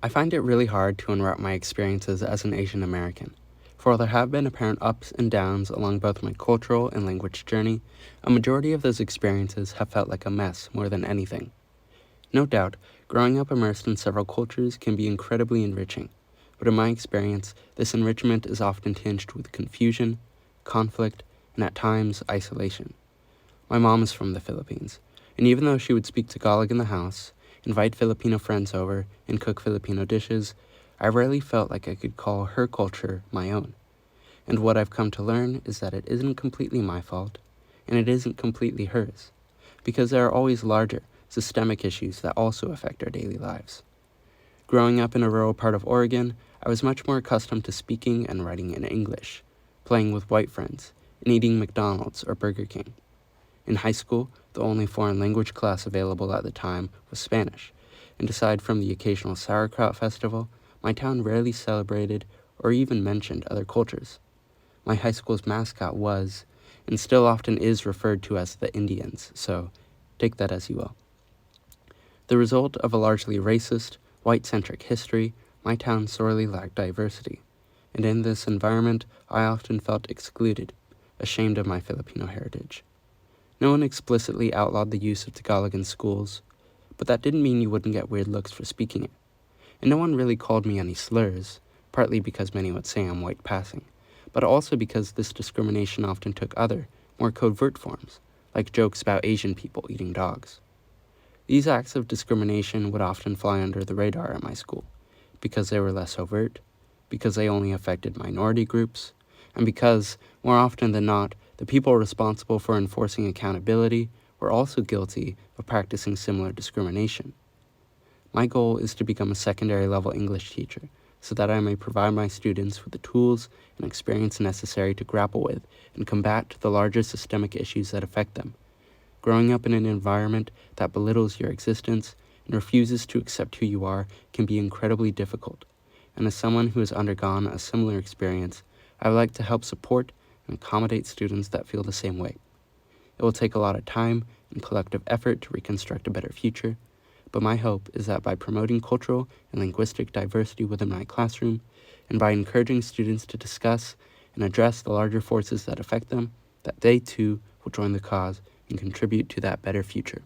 I find it really hard to unwrap my experiences as an Asian American. For while there have been apparent ups and downs along both my cultural and language journey, a majority of those experiences have felt like a mess more than anything. No doubt, growing up immersed in several cultures can be incredibly enriching, but in my experience, this enrichment is often tinged with confusion, conflict, and at times isolation. My mom is from the Philippines, and even though she would speak Tagalog in the house, invite Filipino friends over, and cook Filipino dishes, I rarely felt like I could call her culture my own. And what I've come to learn is that it isn't completely my fault, and it isn't completely hers, because there are always larger, systemic issues that also affect our daily lives. Growing up in a rural part of Oregon, I was much more accustomed to speaking and writing in English, playing with white friends, and eating McDonald's or Burger King. In high school, the only foreign language class available at the time was Spanish, and aside from the occasional sauerkraut festival, my town rarely celebrated or even mentioned other cultures. My high school's mascot was, and still often is referred to as the Indians, so take that as you will. The result of a largely racist, white-centric history, my town sorely lacked diversity, and in this environment I often felt excluded, ashamed of my Filipino heritage. No one explicitly outlawed the use of Tagalog in schools, but that didn't mean you wouldn't get weird looks for speaking it. And no one really called me any slurs, partly because many would say I'm white passing, but also because this discrimination often took other, more covert forms, like jokes about Asian people eating dogs. These acts of discrimination would often fly under the radar at my school, because they were less overt, because they only affected minority groups, and because, more often than not, the people responsible for enforcing accountability were also guilty of practicing similar discrimination. My goal is to become a secondary level English teacher so that I may provide my students with the tools and experience necessary to grapple with and combat the larger systemic issues that affect them. Growing up in an environment that belittles your existence and refuses to accept who you are can be incredibly difficult, and as someone who has undergone a similar experience, I would like to help support and accommodate students that feel the same way. It will take a lot of time and collective effort to reconstruct a better future, but my hope is that by promoting cultural and linguistic diversity within my classroom, and by encouraging students to discuss and address the larger forces that affect them, that they too will join the cause and contribute to that better future.